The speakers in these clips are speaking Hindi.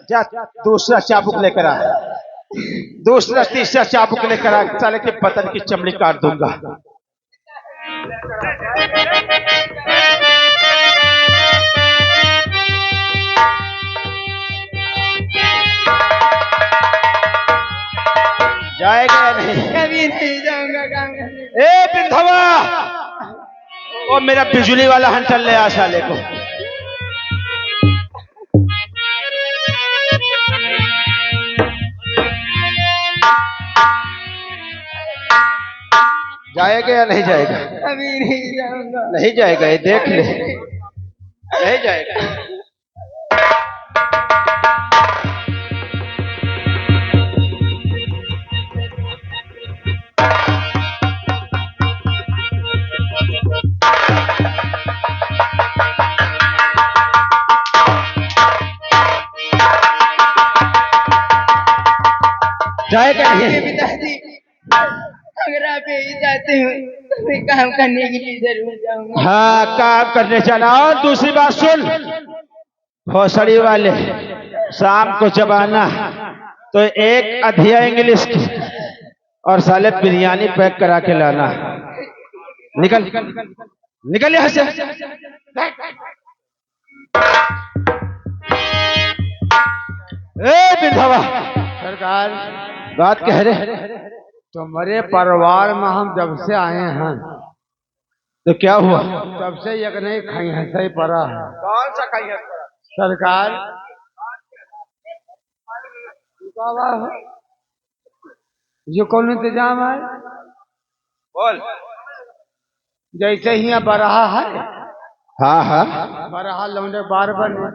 जा दूसरा चाबुक लेकर आ, दूसरा तीसरा चाबुक लेकर आ, साले के बदन की चमड़ी काट दूंगा। जाएगा या नहीं? कभी नहीं जाऊंगा काम करने। ए बिंधवा, वो मेरा बिजली वाला हंटर ले आ साले को। जाएगा या नहीं जाएगा? कभी नहीं जाऊंगा। नहीं जाएगा, ये देख ले, नहीं जाएगा। जाएगा नहीं? पिताजी, अगर आप यही चाहते हो तो मैं काम करने के लिए जरूर जाऊंगा। हाँ, काम करने जाना। और दूसरी बात सुन, भोसड़ी वाले, शाम को जब आना तो एक अधिया इंग्लिश की और साले बिरयानी पैक करा के लाना। निकल निकल यहाँ से। ए बिंधवा, सरकार, बात कह रहे? तुम्हारे परिवार में हम जब से आए हैं तो क्या हुआ? तब से एक नहीं खाई हंसा ही पड़ा है। कौन सा खाई है? सरकार, ये कौन इंतजाम है? बोल। जैसे ही यहाँ बरहा है, हाँ हाँ, बरहा लौंडे बार बने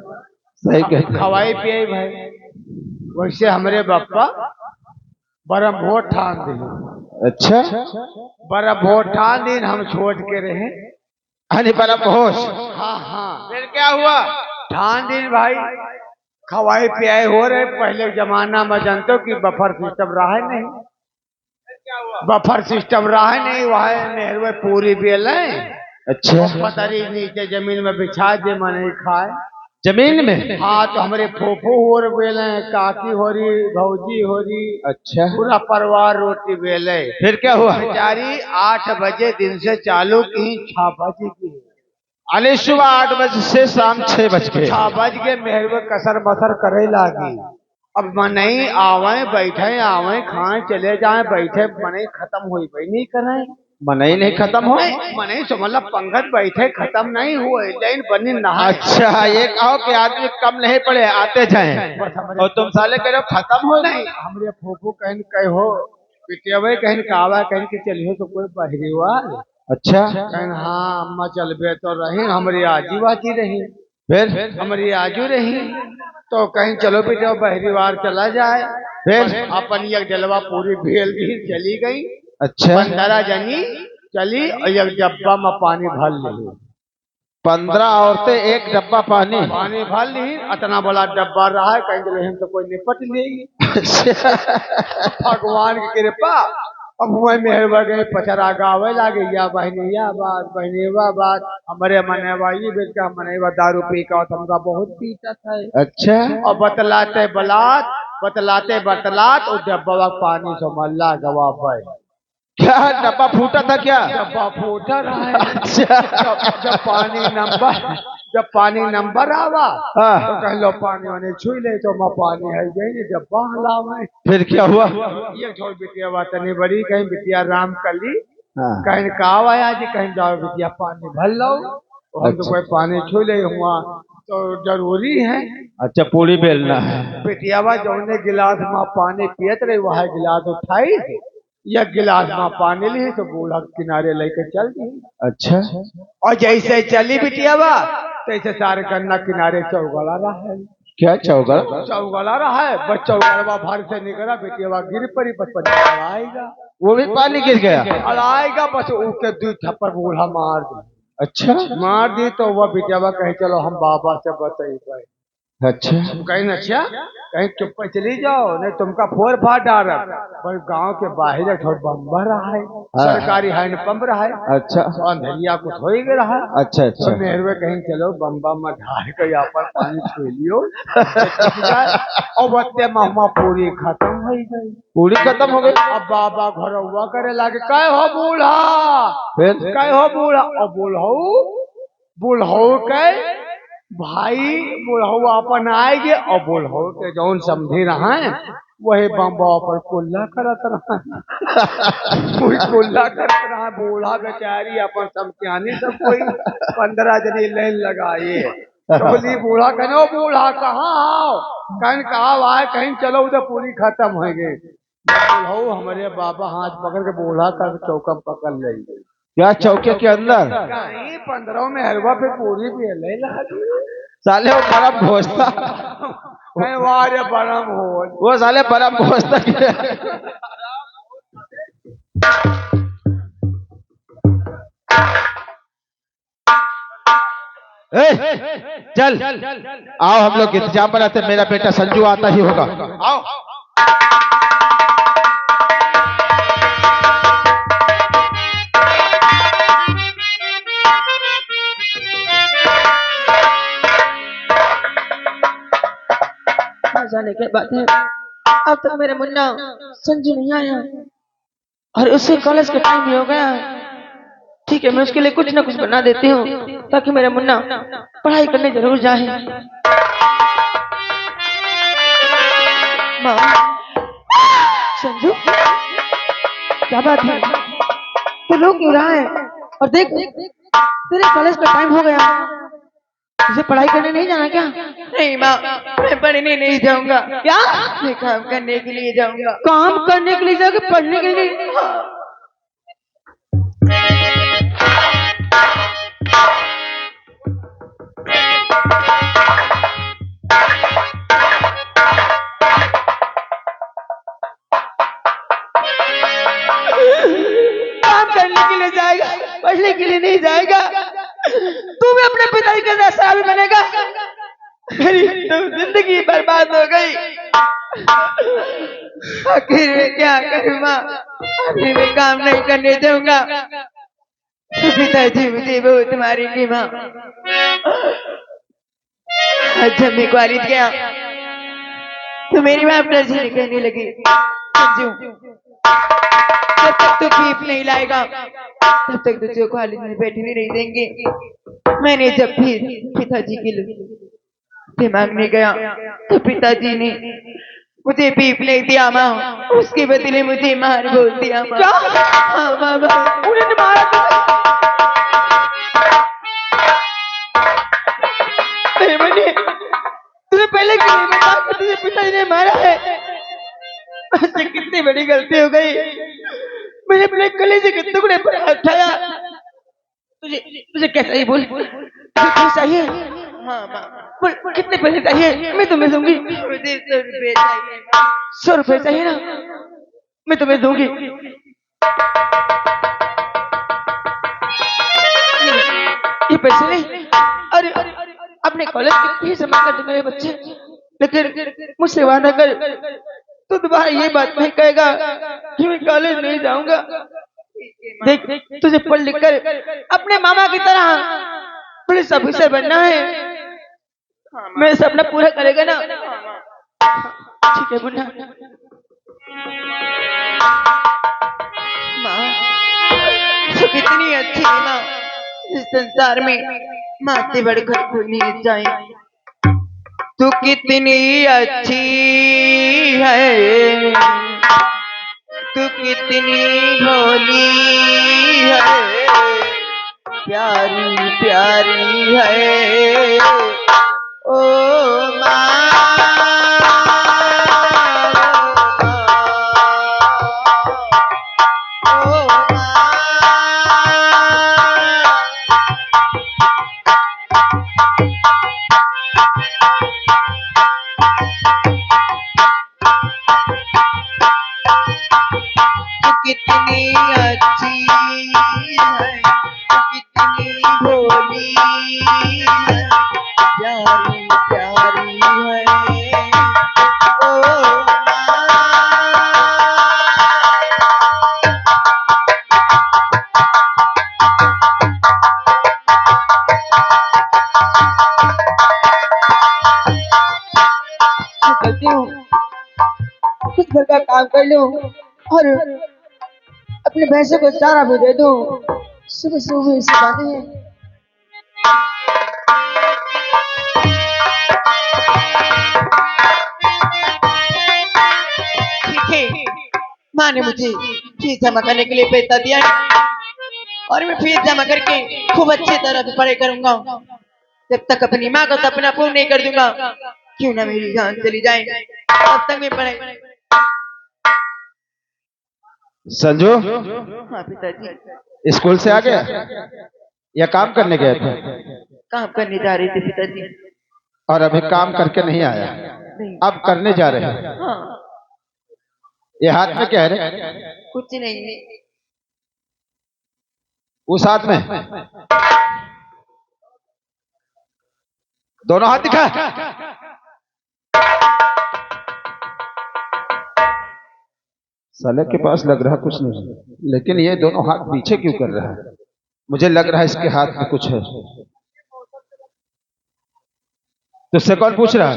सही कहते। खवाई पिए भाई, वैसे हमारे बापा बड़ा भोट ठान दिए। अच्छा, बड़ा भोट ठान दिन हम छोड़ के रहे। अरे बड़ा होश। हाँ हाँ, फिर क्या हुआ? ठान दिन भाई खवाई पियाई हो रहे। पहले जमाना में जानते हो कि बफर सिस्टम रहा है नहीं, बफर सिस्टम रहा है नहीं, वहाँ नेहरू पूरी बेल है। अच्छा, पतरी नीचे जमीन में बिछा दे मने खाए जमीन में? हाँ, तो हमारे फोफो हो रहे बेले, काकी हो रही, भौजी हो रही, अच्छा, पूरा परिवार रोटी बेले। फिर क्या हुआ? बेचारी 8 बजे दिन से चालू की, 6 बजे की, अरे सुबह 8 बजे से शाम 6 बज के 6 बज के मेहरवे कसर बसर करे लागी। अब मनई आवे बैठे, आवे खाए चले जाए, बैठे मनई खत्म हुई भाई नहीं करे, मनई नहीं खत्म हो? मनई तो मतलब पंगत बैठे खत्म नहीं हुए, लेकिन बनी नहा। अच्छा, ये कहो कि आदमी कम नहीं पड़े, आते जाए, और तुम साले कह रहे हो खत्म हो नहीं। हमरे फूफू कहन कहो पिटेवे, कहन कावा, कहन के चलिए तो कोई बहरीवाल। अच्छा, कहन हाँ अम्मा चलबे तो रही, हमारी आजी बाजी रही, फिर हमारी आजू रही, तो कहीं चलो बेटा बहरीवार चला जाए। फिर अपन एक डलवा पूरी भेल दी, चली गई। अच्छा, 15 जनी चली और एक डब्बा में पानी भर ली। 15 औरतें एक डब्बा पानी? पानी भर ली, इतना बड़ा डब्बा रहा है, कहीं हम तो कोई निपट लेगी। भगवान की कृपा। अब हुआ मेहरबा गए पचरा गावे लागे, या बहनिया बात, बहनिया बात, हमारे मनेवाई बेच का मनेवा दारू पी का तुमका बहुत पीता था। अच्छा, और बतलाते बलात, बतलाते बतलात, और डब्बा पानी से मल्ला गवा पाए। क्या डब्बा फूटा था क्या? डब्बा फूटा रहा है। अच्छा, जब पानी नंबर आवा हाँ। तो कह लो पानी वाने छुई ले, तो मैं पानी है गई डब्बा हलावे। फिर क्या हुआ? ये छोड़ बिटिया बात नहीं बड़ी, कहीं बिटिया राम कली, हाँ। कहीं काव आया जी, कहीं जाओ बिटिया पानी भर लो, हम तो कोई पानी छू ले हुआ तो जरूरी है। अच्छा, पूरी बेलना है। बिटिया बा जो गिलास में पानी पियत रही, वह गिलास उठाई, यह गिलास में पानी ली तो बूढ़ा किनारे लेकर चल दी। अच्छा, और जैसे चली बिटिया बा तैसे सारे गन्ना किनारे चौगला रहा है। क्या चौगड़? चौगला रहा है, बस चौगड़वा भर से निकला, बिटिया बा गिर पड़ी, बचपन आएगा, वो भी पानी गिर गया? और आएगा बस उसके 2 थप्पड़ बूढ़ा मार दी। अच्छा, मार दी तो वह बिटिया बा कहे चलो हम बाबा से बताई। अच्छा, कहीं अच्छा कहीं चुप चली जाओ, नहीं तुमका फोर फाट आ रहा। भाई गांव के बाहर एक बम्बा रहा है, सरकारी हैंड पंप रहा है। अच्छा तो अंधेरिया कुछ हो ही रहा है। अच्छा तो अच्छा नेहरवे कहीं चलो बम्बा में ढाल के यहाँ पर पानी छू लियो और बच्चे महमा पूरी खत्म हो गई। पूरी खत्म हो गई। अब बाबा घर हुआ करे लागे कह हो बूढ़ा, फिर कह हो बूढ़ा और बुढ़ऊ बुढ़ऊ के भाई बुढ़ऊ अपन आएगे और बुढ़ऊ के जौन समझी रहा है वही बम्बा पर कुल्ला करत रहा कोई कुल्ला करत रहा। बूढ़ा बेचारी अपन समझानी सब कोई 15 जनी लाइन लगाए। तो बोली बूढ़ा कहने ओ बूढ़ा कहाँ आओ, कहीं कहा आए कहीं चलो उधर पूरी खत्म हो गई। बुढ़ऊ हमारे बाबा हाथ पकड़ के बूढ़ा का चौका पकड़ लेंगे। क्या चौके के अंदर कहीं 15 में हलवा पे पूरी भी ले ला साले वो परम घोषता वारे परम हो। वो साले परम घोषता चल आओ हम लोग इंतजाम बनाते, मेरा बेटा संजू आता ही होगा। आओ जाने के बाद है अब तक मेरा मुन्ना संजू नहीं आया और उससे कॉलेज का टाइम भी हो गया। ठीक है, मैं उसके लिए कुछ ना कुछ बना देती हूँ ताकि मेरा मुन्ना पढ़ाई करने जरूर जाए। माँ, संजू क्या बात है, तो लोग क्यों रहा है? और देख तेरे कॉलेज का टाइम हो गया, तुझे पढ़ाई करने नहीं जाना क्या? नहीं माँ, मैं पढ़ने नहीं जाऊंगा। क्या? मैं काम करने के लिए जाऊंगा। काम करने के लिए जाओगे, पढ़ने के लिए? काम करने के लिए जाएगा, पढ़ने के लिए नहीं जाएगा। तू भी अपने पिताजी के जैसा आदमी बनेगा। मेरी तो जिंदगी बर्बाद हो गई। आखिर में क्या करूं माँ, आखिर में काम नहीं करने दूंगा। पिताजी मुझे बहुत मारेंगे माँ। जब मैं कॉलेज गया तो मेरी माँ अपना जी कहने लगी, संजू जब तक तू भीख नहीं लाएगा तब तक तुझे कॉलेज में बैठने नहीं देंगे। मैंने जब भी पिताजी के लिए मांगने गया तो पिताजी ने मुझे भीख नहीं दिया माँ, उसके बदले मुझे मार बोल दिया माँ। हाँ बाबा, उन्होंने मारा मैंने तुझे पहले क्यों नहीं बताया कि तुझे पिताजी ने मारा है? मुझसे कितनी बड़ी गलती हो गई, मैंने अपने कलेजे के टुकड़े पर हाथ उठाया। तुझे तुझे कैसा ही बोल, तुझे चाहिए? हाँ माँ, बोल कितने पैसे चाहिए, मैं तुम्हें दूंगी। मुझे 100 रुपए चाहिए। 100 रुपए चाहिए ना, मैं तुम्हें दूंगी। ये पैसे नहीं, अरे अपने कॉलेज की फीस जमा कर दे मेरे बच्चे, लेकिन मुझसे वादा कर तो दोबारा ये बात नहीं कहेगा कि मैं कॉलेज नहीं जाऊंगा। देख तुझे पढ़ लिख कर अपने मामा की तरह पुलिस ऑफिसर बनना है, मैं सपना पूरा करेगा ना? ठीक है मुन्ना। माँ तू कितनी अच्छी है माँ, इस संसार में माँ से बढ़कर कोई नहीं जाए। तू कितनी अच्छी है, तू कितनी भोली है, प्यारी प्यारी है ओ माँ। कितनी अच्छी है, कितनी भोली है, प्यारी प्यारी सोचती हूँ कुछ घर का काम कर लूं और अपने भैंसों को चारा भी दे दूं। सुबह सुबह इसी बातें हैं। ठीक है, माँ ने मुझे फीस जमा करने के लिए पैसा दिया है और मैं फीस जमा करके खूब अच्छी तरह से पढ़ाई करूंगा। जब तक अपनी माँ का सपना पूर्ण नहीं कर दूंगा, क्यों ना मेरी जान चली जाए, तब तक मैं पढ़ाई। संजू, हाँ पिताजी। स्कूल से आ गया या काम करने गए थे? काम करने जा रहे थे पिताजी। और अभी काम करके नहीं आया, नहीं। अब करने जा रहे हैं। हाँ। ये हाथ में क्या है रे? कुछ नहीं। उस हाथ में दोनों हाथ दिखा। साले के पास लग रहा कुछ नहीं, लेकिन ये दोनों हाथ पीछे क्यों कर रहा है? मुझे लग रहा है इसके हाथ में कुछ है। तुझसे कौन पूछ रहा है?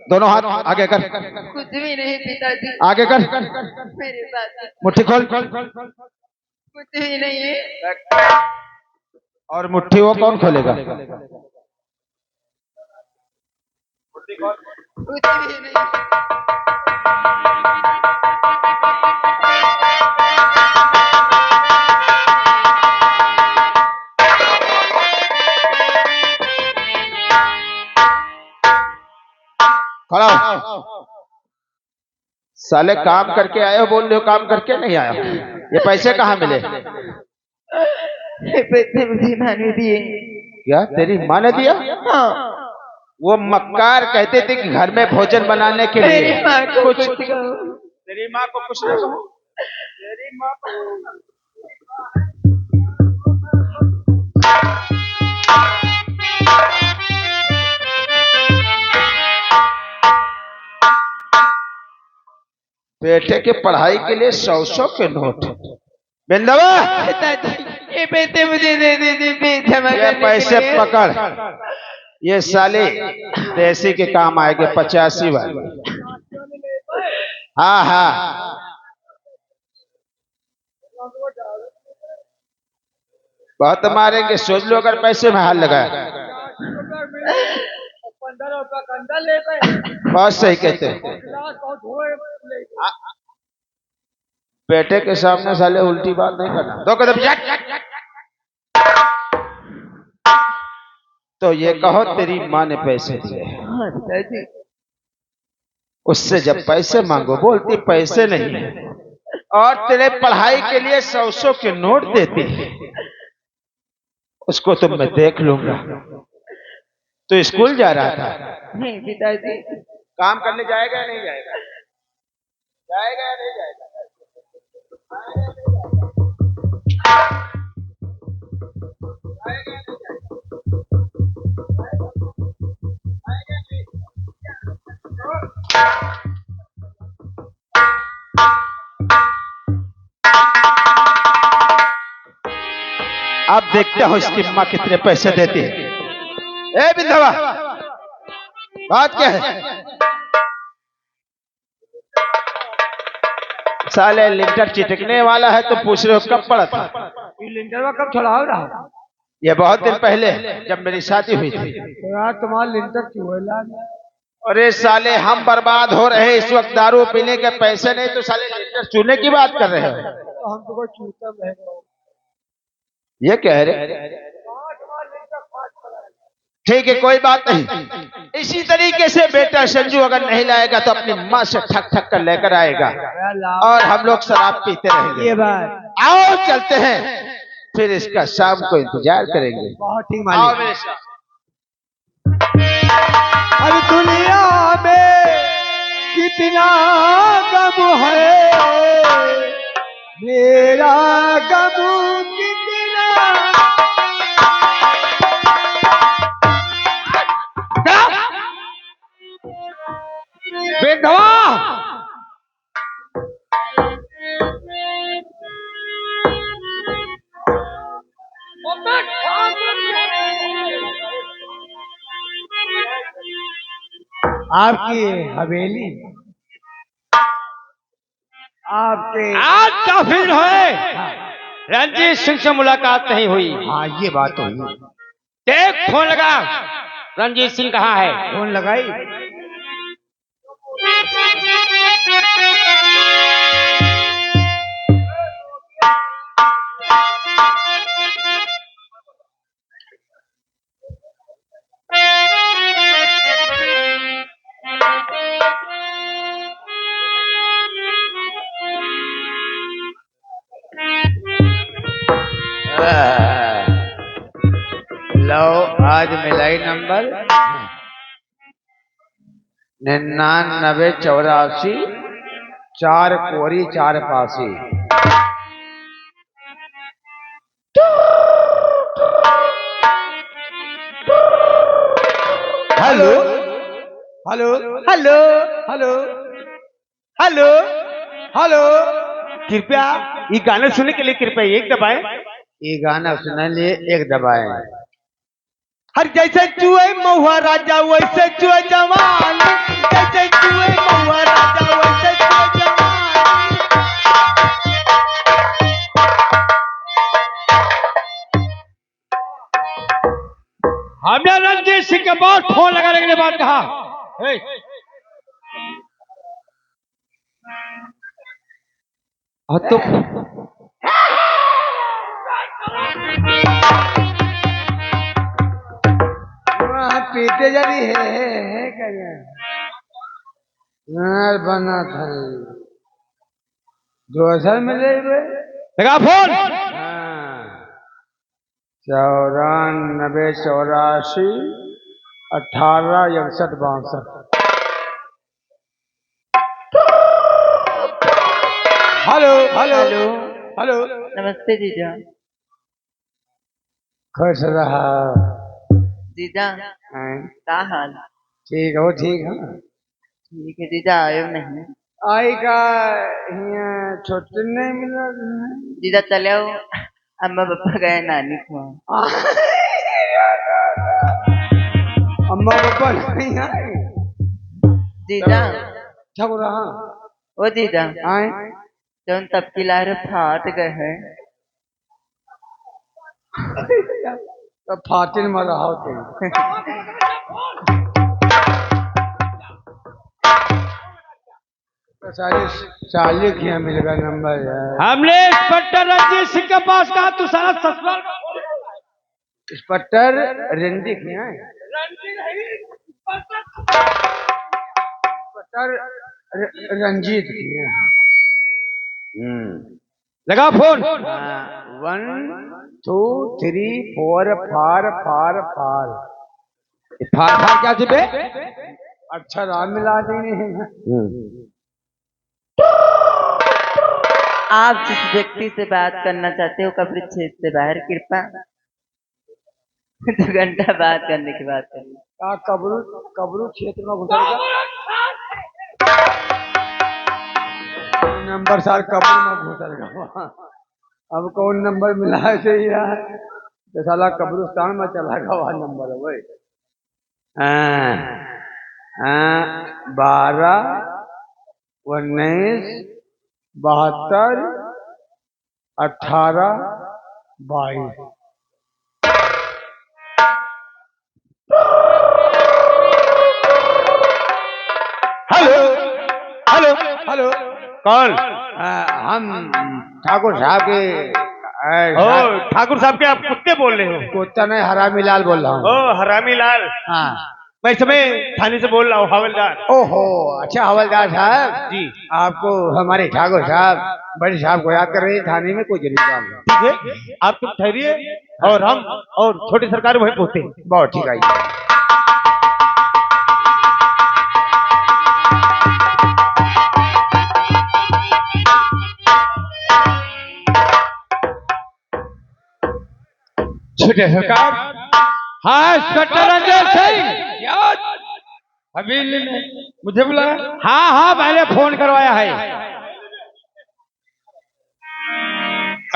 दोनों हाथ आगे कर। कुछ भी नहीं पिताजी। आगे कर। मेरे पास मुट्ठी खोल। कुछ भी नहीं है। और मुट्ठी वो कौन खोलेगा? कुछ भी नहीं। खड़ा हो। साले काम करके आए हो, बोल रहे हो काम करके नहीं आया। ये पैसे कहाँ मिले? ये पैसे मुझे माँ ने दिए। क्या तेरी माँ ने दिया? हाँ। वो मक्कार कहते थे कि घर में भोजन बनाने के लिए मेरी माँ को कुछ। कहो। तेरी माँ को कुछ ना कहो। तेरी माँ को बेटे के पढ़ाई के लिए 100 के नोट। बिंदवा, पिताजी ये पैसे मुझे दे दीजिए जमा ये करने पैसे के लिए। पकड़। ये साले देसी के काम आएंगे, 85 वाले। हाँ हाँ, बहुत मारेंगे, सोच लो अगर पैसे में हाथ लगाया। 15 रुपया कंधा ले गए। बहुत सही कहते हैं। बेटे के सामने साले उल्टी बात नहीं करना। 2 कदम जा। तो ये कहो तेरी माँ ने पैसे दिए। हाँ पिताजी। उससे जब पैसे मांगो बोलती पैसे नहीं है, और तेरे पढ़ाई के लिए 100 के नोट देती है। उसको तो मैं देख लूंगा। तो स्कूल जा रहा था? नहीं पिताजी। काम करने जाएगा या नहीं जाएगा? जाएगा या नहीं जाएगा? अब देखते हो इसकी माँ कितने पैसे देती है। ए बिंधवा, बात क्या है? साले लिंटर चिटकने वाला है तो पूछ रहे हो कब पड़ा था? लिंटर कब चढ़ाओ रहा? ये बहुत दिन पहले जब मेरी शादी हुई थी। तो यार तुम्हारा लिंटर क्यों है? अरे साले हम बर्बाद हो रहे इस वक्त, दारू पीने के पैसे नहीं तो साले लिंटर चूने की बात कर रहे हो। हम तो कोई चूता नहीं। ये कह रहे ठीक है, कोई बात नहीं। इसी तरीके से बेटा संजू अगर नहीं लाएगा तो अपनी माँ से ठक ठक कर लेकर आएगा और हम लोग शराब पीते रहेंगे। ये बात आओ चलते हैं, फिर इसका शाम को इंतजार करेंगे। बहुत ठीक आओ मालिक। मेरे साथ। अरे दुनिया में कितना गम है, मेरा गम कितना। बेधवा आपकी हवेली, आपके आज काफिर है, रणजीत सिंह से मुलाकात नहीं हुई। हाँ ये बात तो हुई। देख फोन लगा, रणजीत सिंह कहाँ है? फोन लगाई। लो आज मिलाई नंबर 9984 4 कोरी 4 Pasi. Hello hello hello hello hello hello. कृपया ये गाने सुनने के लिए कृपया एक दबाएं। ये गाना सुनने लिए एक दबाएं। हर जैसे चूहे महुआ राजा वैसे चूहे जवान, जैसे चूहे महुआ राजा वैसे चूहे जवान। हमने रणजीत सिंह के बाद फोन लगाने के बाद कहा, "हे, हाँ तो पीते जारी है क्या बना था जो असल मिले हुए। लगा phone. 94 84 18 61 62। Hello hello hello hello. नमस्ते जीजा। खुश रहा। जीजा हैं? का हाल? ठीक हो ठीक है। ठीक है जीजा, आयो नहीं? आई का यहाँ छुट्टी नहीं मिला। जीजा चले आओ, अम्मा पापा गए नानी को। अम्मा पापा नहीं आए। जीजा ठग रहा। ओ जीजा, आए जौन तब की लारे फाट गए हैं। तो फातिल में रहा तुम। तो 40 यहाँ मिल गया नंबर यार। हमने इंस्पेक्टर रणजीत सिंह के पास कहा, तू सारा ससुराल इंस्पेक्टर रंजीत यहाँ है। इंस्पेक्टर रंजीत यहाँ है। लगा फोन। 1 2 3 4 फार फार फार। फार फार क्या जिबे? अक्षर आ मिला देंगे। आप जिस व्यक्ति से बात करना चाहते हो कब्र क्षेत्र से बाहर, कृपा 2 घंटा बात करने की बात करिए। का कब्रू क्षेत्र में घुस गया नंबर सार कब्र में घुस गया। अब कौन नंबर मिला है सही यार। तो साला कब्रिस्तान में चला गया वह नंबर है वही। 12 19 72 18 22। हेलो हेलो हेलो कौन? हम ठाकुर साहब के ओ ठाकुर साहब के आप कुत्ते बोल रहे हो? कुत्ता नहीं हरामी लाल बोल रहा हूँ। ओ हरामी लाल, हाँ मैं इस समय थाने से बोल रहा हूँ, हवलदार। ओहो अच्छा हवलदार साहब जी आपको हमारे ठाकुर साहब बड़े साहब को याद कर रहे हैं। थाने में कोई जरूरी काम है। ठीक है, आप तुम ठहरिए और हम और छोटी सरकार वहीं पहुंचते हैं। बहुत ठीक है। छोटे सरकार। हाँ इंस्पेक्टर रंजीत सिंह, हवेली में मुझे बुलाया? हाँ हाँ मैंने फोन करवाया है।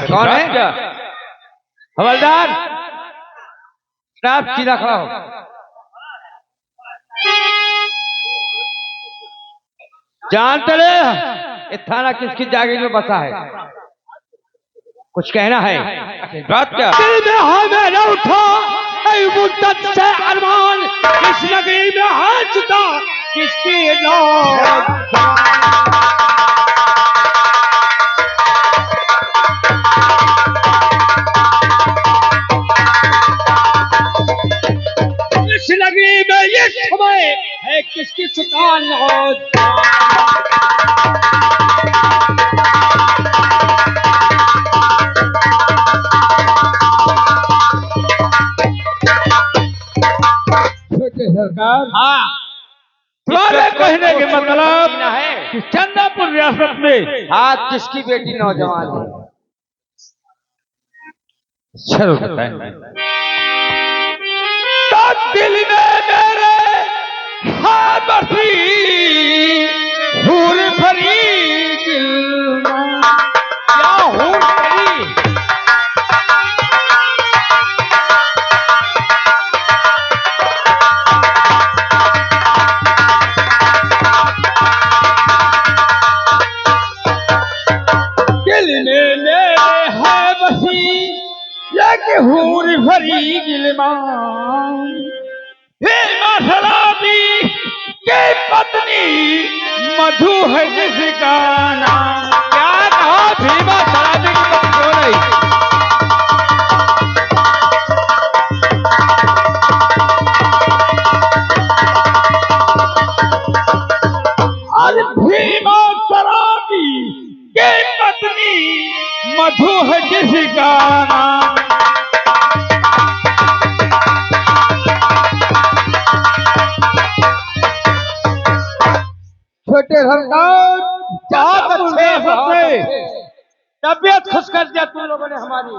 कौन है? क्या हवलदार? आप सीधा खड़ा हो। जानते ले ये थाना किसकी जागीर में बसा है? कुछ कहना है? बात क्या? दिल में हमें न उठा ऐ मुद्दत से अरमान, किस नगरी में है जुदा किसकी इस नगरी में ये समय है किसकी सुल्तान सरकार हाँ तुम्हारे कहने के मतलब है कि चंदापुर रियासत में हाँ किसकी बेटी नौजवान है? चलो बताएं। तो दिल में मेरे हाँ बसी हूर भरी दिल में। क्या हूर भरी? दिल में मेरे है बसी एक हूर भरी गिलमान, हे शराबी के पत्नी मधु है जिसका नाम। क्या कहा? भीमा शराबी की पत्नी कौन है? आज भीमा शराबी के पत्नी मधु है जिसका नाम। छोटे सरकार बहुत अच्छे, बहुत से अच्छे। तबीयत खुश कर दिया तुम लोगों ने हमारी।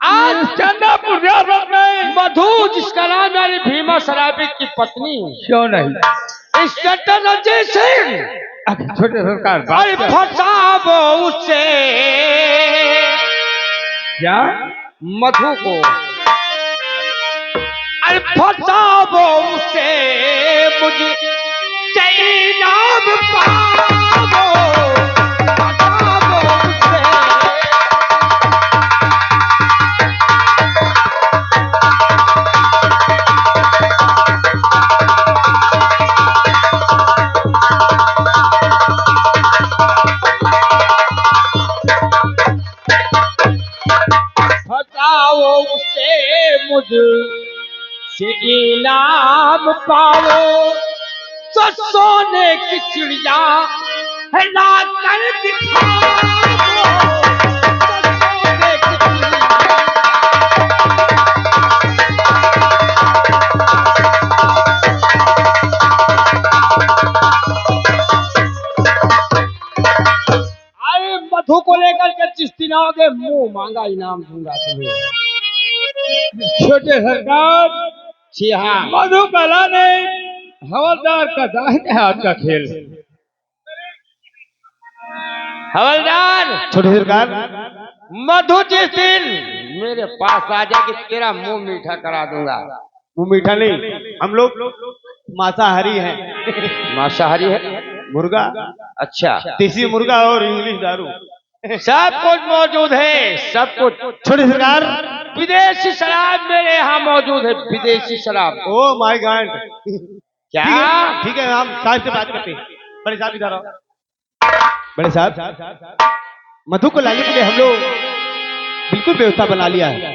आज चंदापुर रियासत में मधु जिसका नाम है भीमा शराबी की पत्नी, क्यों नहीं इंस्पेक्टर रंजीत सिंह छोटे सरकार अरे फसाओ उससे क्या मधु को, अरे फसाओ उससे मुझे चैनाब पाओ, फसाओ उससे। फसाओ उससे मुझे से इनाम पाओ, तो सोने की चिड़िया है ला कर दिखाओ, तो सोने की चिड़िया। अरे मधु को लेकर के जिस दिन आओगे मुंह मांगा इनाम दूंगा तुम्हें। छोटे सरकार जी हाँ, मधुबाला ने हवलदार का दाहिने हाथ का खेल। हवलदार छोटे सरकार मधु जिस दिन मेरे पास आ जाएगी तेरा मुंह मीठा करा दूंगा। वो मीठा नहीं, हम लोग मांसाहारी हैं। मांसाहारी है? मुर्गा, अच्छा, देसी मुर्गा और इंग्लिश दारू सब कुछ मौजूद है, सब कुछ। छोटे सरकार विदेशी शराब मेरे यहाँ मौजूद है, विदेशी शराब। ओ माय गॉड क्या? ठीक है हम साहब से बात करते हैं। बड़े साहब इधर आओ। बड़े साहब मधु को लाने के लिए हम लोग बिल्कुल व्यवस्था बना लिया है,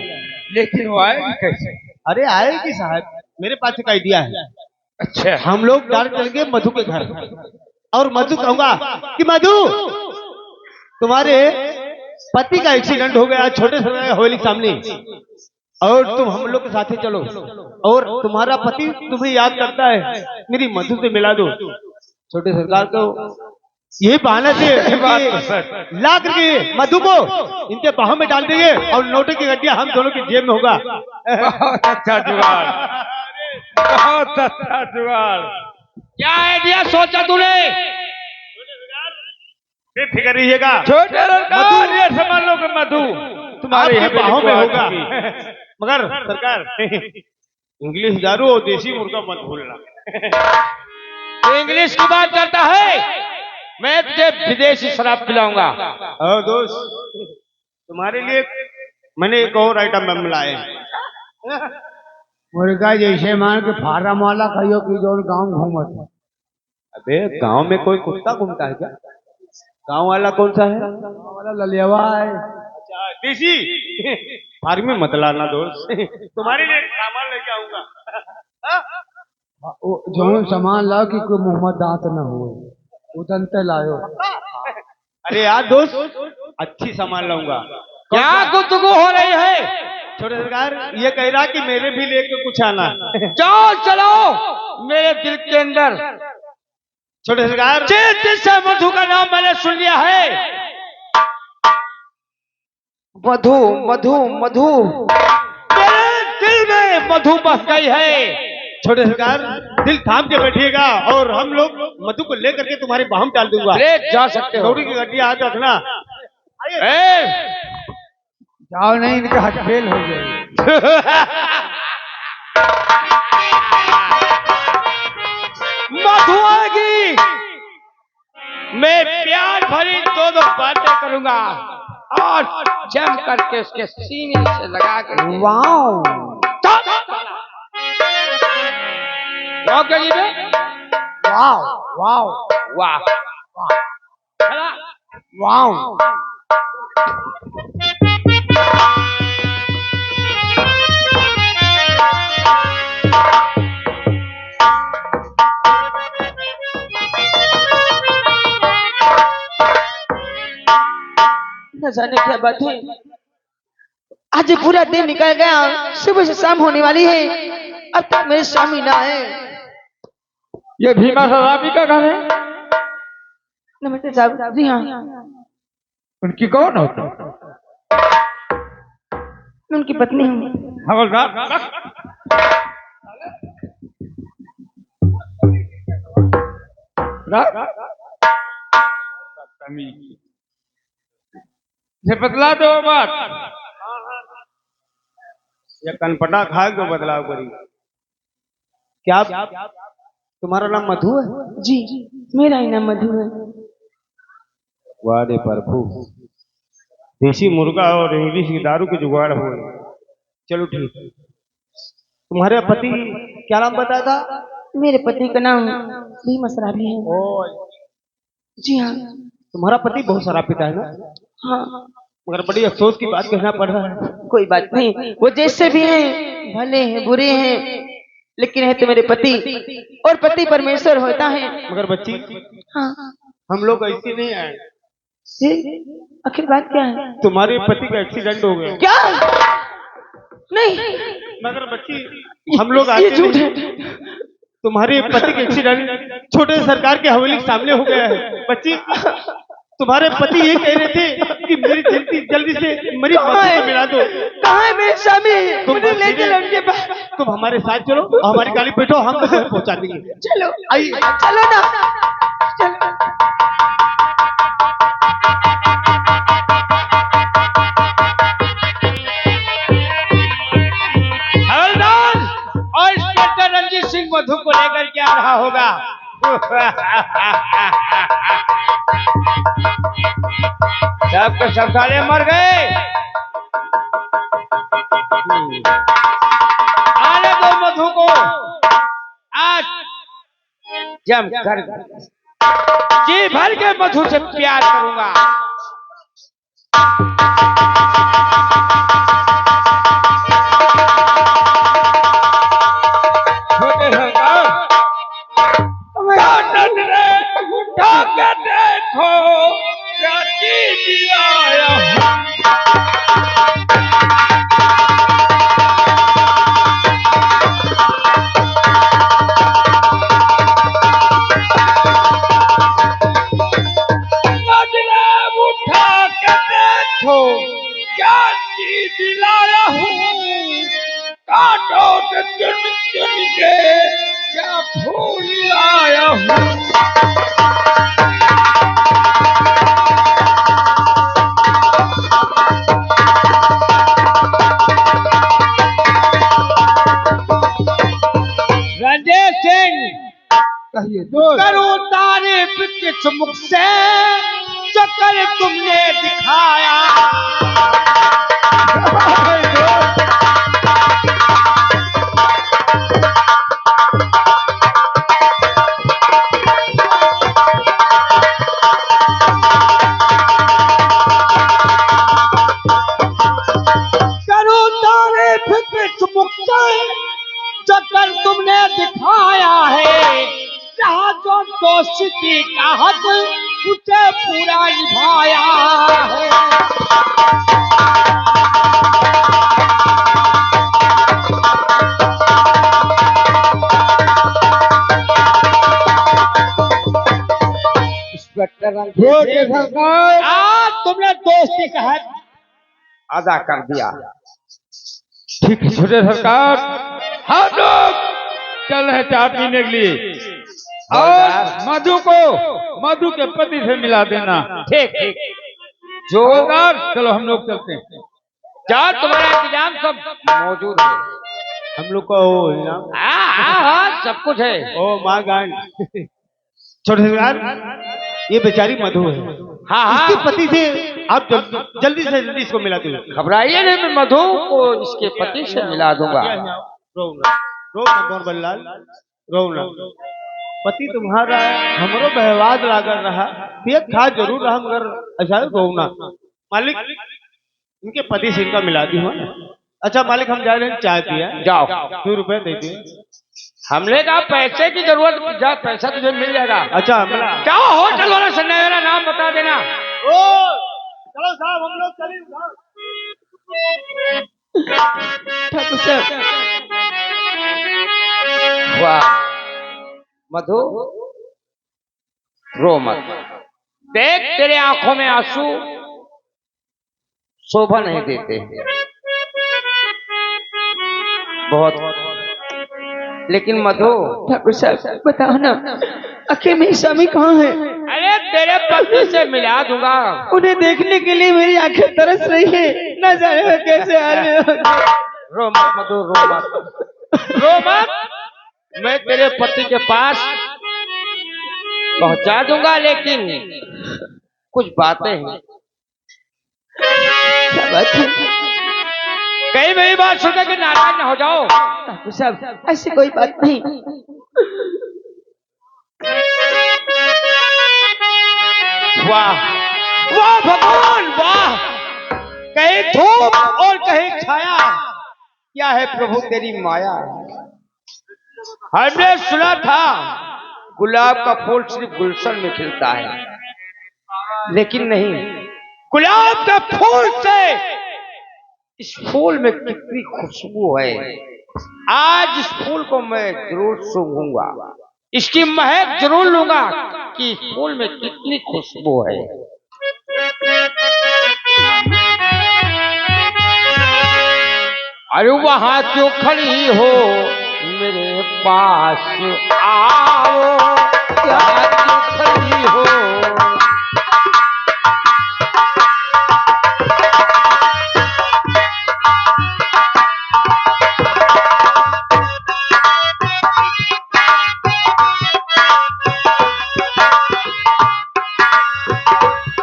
लेकिन वो आएगी कैसे? अरे आएगी साहब, मेरे पास एक आइडिया है। अच्छा, हम लोग डायरेक्ट चलेंगे मधु के घर और मधु कहूंगा कि मधु तुम्हारे पति का एक्सीडेंट हो गया छोटे से हवेली के सामने और तुम हम लोग के साथ ही चलो और तुम्हारा पति तुम्हें याद करता है, मेरी मधु से मिला दो। छोटे सरकार को यही बहाना से ला करके मधु को इनके बाहों में डाल देंगे और नोटों की गड्डियां हम दोनों की जेब में होगा। बहुत अच्छा जुगाड़, बहुत अच्छा जुगाड़। क्या आइडिया सोचा तूने? बेफिक्र रहिएगा, छोटे मधु ये समझ लो कि मधु तुम्हारे बाहों में होगा। मगर सरकार इंग्लिश दारू और देसी मुर्गा मत भूलना। इंग्लिश की बात करता है, मैं तुझे विदेशी शराब पिलाऊंगा। और दोस्त तुम्हारे लिए मैंने एक और आइटम मिलाए मुर्गा जैसे मान के फार्म वाला कहियो कि जो गांव घूमत। अबे गांव में कोई कुत्ता घूमता है क्या? गांव वाला कौन सा है? गाँव वाला ललियावा है। अच्छा देसी फार्म में मत लाना दोस्त तुम्हारे लिए सामान लेके आऊंगा। जो सामान लाओ कि कोई मुंह में दांत न हो उतनते लायो। अरे यार दोस्त अच्छी सामान लाऊंगा। क्या गुफ्तगू हो रही है? छोटे सरकार ये कह रहा कि मेरे भी लेके कुछ आना। जाओ चलो मेरे दिल के अंदर। छोटे सरकार जिस जिस मधु का नाम मैंने सुन लिया है, मधु मधु मधु, मेरे दिल में मधु बस गई है। छोटे सरकार दिल थाम के बैठिएगा और हम लोग मधु को लेकर के तुम्हारे बाहम डाल दूंगा। ले जा सकते हो। गौरी की गड्डी हाथ रखना। ए! जाओ नहीं इनका हाथ फेल हो गए। मधु आएगी, मैं प्यार भरी दो बातें करूंगा और जम करके उसके सीने से लगा कर। वाओ वाह क्या जी बे? वाओ वाओ वाह चला। वाओ न जाने क्या बात है, आज पूरा दिन निकल गया, सुबह से शाम होने वाली है, अब तक मेरे स्वामी ना है। ये भीमा शराबी का घर है? नमस्ते साहब। जी हाँ, उनकी कौन होता? मैं उनकी पत्नी हूँ। हवलदार ये बतला दो बात। ये कनपटा खा के बदलाव करी। क्या तुम्हारा नाम मधु है? जी मेरा ही नाम मधु है। वाह रे प्रभु, देसी मुर्गा और इंग्लिश की दारू के जुगाड़ हो गए। चलो ठीक। तुम्हारे पति क्या नाम बताया था? मेरे पति का नाम भीमा शराबी है। जी हाँ। तुम्हारा पति बहुत शराब पीता है ना? हाँ। मगर बड़ी अफसोस की बात कहना पड़ रहा है। कोई बात नहीं, वो जैसे भी हैं, भले हैं बुरे हैं, लेकिन है तो मेरे पति, और पति परमेश्वर होता है। मगर बच्ची हाँ। हम लोग ऐसे नहीं आए। आखिर बात क्या है? तुम्हारे पति का एक्सीडेंट हो गया। क्या? नहीं मगर बच्ची हम लोग आते नहीं। तुम्हारे पति का एक्सीडेंट छोटे सरकार के हवेली के सामने हो गया है। बच्ची तुम्हारे पति ये कह रहे थे कि मेरी जल्दी से मेरी मधु से मिला दो। कहाँ है मेरे स्वामी? मुझे ले चलो उनके पास। तुम हमारे साथ चलो, हमारी गाड़ी बैठो, हम तुम्हें पहुंचा देंगे। चलो आइए चलो ना, चलो। हवलदार और इंस्पेक्टर रंजीत सिंह मधु को लेकर के आ रहा होगा। सबके सब साले मर गए। आने दो मधु को, आज जम कर जी भर के मधु से प्यार करूंगा। देखो क्या चीज आया। करूं तारीफ किस मुख से जो कल तुमने दिखाया। करूं तारीफ किस मुख से जो कल तुमने दिखाया है। जहाँ जो दोस्ती का हक उसे पूरा निभाया है। आज तुमने दोस्ती का हक अदा कर दिया। ठीक है छोटे सरकार, हम लोग चल रहे चाय पीने के लिए और मधु के पति से मिला देना। ठीक ठीक जो सरकार चलो हम लोग चलते हैं। जहाँ तुम्हारा इंतजाम सब मौजूद है। हम लोग का वो इनाम हाँ सब कुछ है। ओ माँ गान छोटे सरकार, ये बेचारी मधु है। हाँ इसके हाँ पति से आप जल्दी से जल्दी इसको मिला दो। घबराइए नहीं, मैं मधु को इसके पति से मिला दूंगा। मोहन बल्लाल रोना पति तुम्हारा हमरो बहवाद लागल रहा, ये था जरूर रहा मगर अच्छा रोना। मालिक इनके पति से इनका मिला दी हो। अच्छा मालिक हम जा रहे हैं चाय पिया। जाओ 2 रुपए दे दिए। हमने कहा पैसे की जरूरत, जा पैसा तुझे मिल जाएगा। अच्छा मिला। क्या होटल वाला संजय मेरा नाम बता देना। ओ चलो साहब हम लोग चले ठाकुर साहब, वाह मधु रो मत, देख तेरे आंखों में आंसू शोभा नहीं देते बहुत। लेकिन मधु ठाकुर साहब बताओ ना, आखिर मेरी स्वामी कहाँ है? अरे तेरे पति से मिला दूंगा। उन्हें देखने के लिए मेरी आंखें तरस रही है, न जाने वो कैसे हाल में होंगे। रो मत मधु, रो मत, रो मत। मैं तेरे पति के पास पहुंचा दूंगा, लेकिन कुछ बातें हैं। क्या बात है? कहीं मेरी बात सुनकर के नाराज न हो जाओ। ठाकुर साहब ऐसी कोई बात नहीं। वाह वाह भगवान वाह, कहीं धूप और कहीं छाया, क्या है प्रभु तेरी माया। हमने सुना था गुलाब का फूल सिर्फ गुलशन में खिलता है, लेकिन नहीं, गुलाब के फूल से इस फूल में कितनी खुशबू है। आज इस फूल को मैं जरूर सूंघूंगा, इसकी महक जरूर लूंगा कि इस फूल में कितनी खुशबू है। अरे वहां क्यों खड़ी हो, मेरे पास आओ, वहां क्यों खड़ी हो।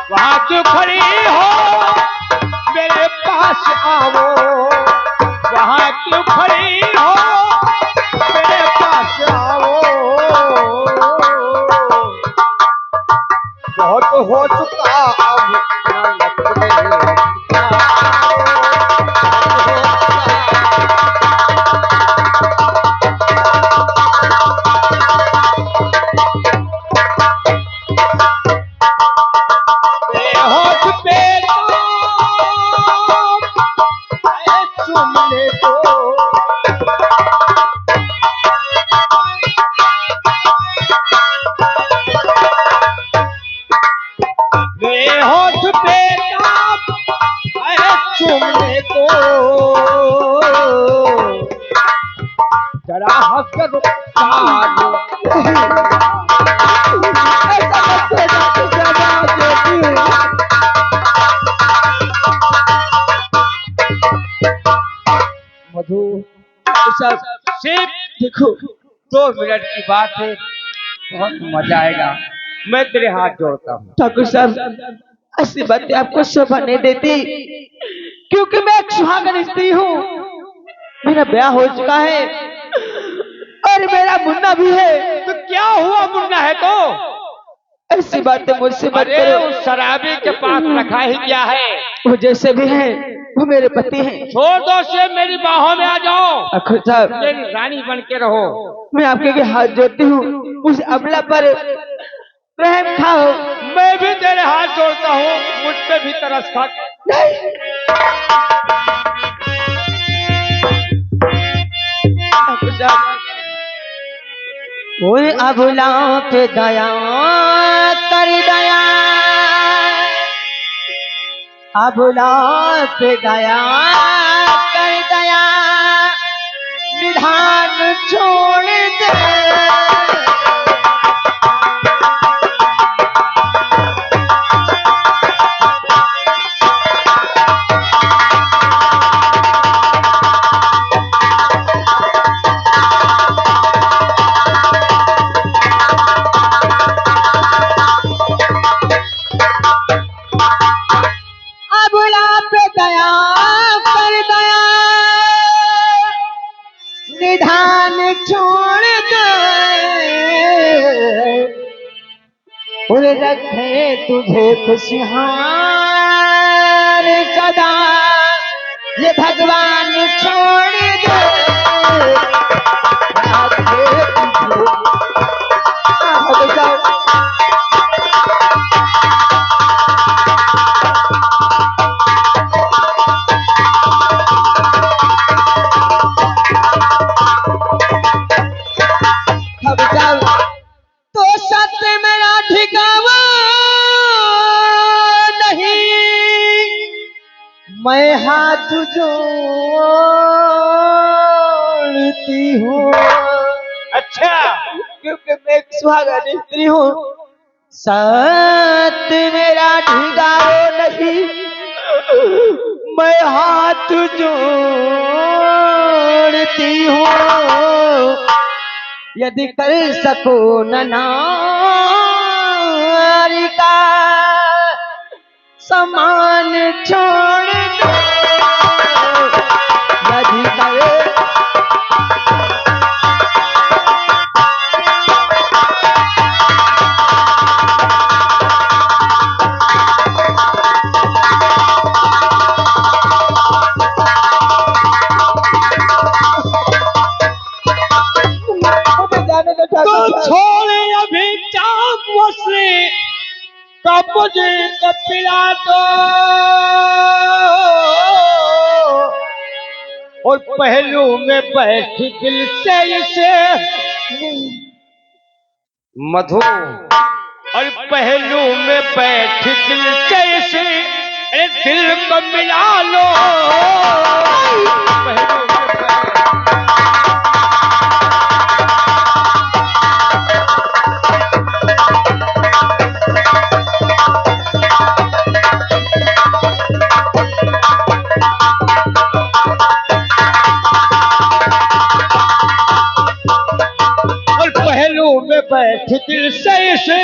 वहां क्यों खड़ी हो, मेरे पास आओ, वहां क्यों खड़ी हो, मेरे पास आओ। बहुत हो चुका अब ना लगते। जरा हंसकर मधु सिर्फ देखो 2 मिनट की बात है, बहुत मजा आएगा। मैं तेरे हाथ जोड़ता हूँ। ठाकुर साहब, ऐसी बातें आपको शोभा नहीं देती, क्योंकि मैं एक सुहागन स्त्री हूँ। मेरा ब्याह हो चुका है और मेरा मुन्ना भी है। तो क्या हुआ, मुन्ना है तो? ऐसी बातें मुझसे मत अरे करो। उस शराबी के पास रखा ही क्या है? वो जैसे भी है वो मेरे पति हैं। छोड़ दो से, मेरी बाहों में आ जाओ। ठाकुर साहब, मेरी रानी बन के रहो। मैं आपके आगे हाथ जोड़ती हूँ, उस अबला पर रहम खाओ। मैं भी तेरे हाथ जोड़ता हूँ, मुझ पे भी तरस खा। नहीं, ठाकुर साहब, ओए अबला पे दया कर दया, अबला पे दया कर दया, निधान छोड़ दे। अबला पे दया कर दया, निधान छोड़ दे। और रखे तुझे खुशहाल सदा, ये भगवान छोड़ दे। रखे तुझे। तो सत्य मेरा ठिकावा नहीं, मैं हाथ जोड़ती हूँ। अच्छा, क्योंकि मैं एक सुहागन स्त्री हूँ। सत्य मेरा ठिकावा नहीं, मैं हाथ जोड़ती हूँ। यदि कर सको नारी का समान छोड़ दो। यदि कर तो छोड़े अभी चाप वसले कब मुझे कपिला दो। और पहलू में बैठ दिल से इसे मधु, और पहलू में बैठ दिल से इसे दिल को मिला लो। पहलू में बैठ में बैठ दिल से इसे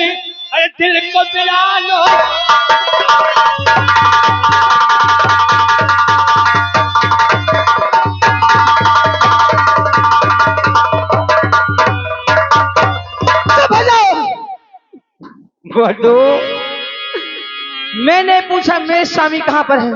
अरे दिल को मिला लो। मैंने पूछा मेरे स्वामी कहाँ पर है?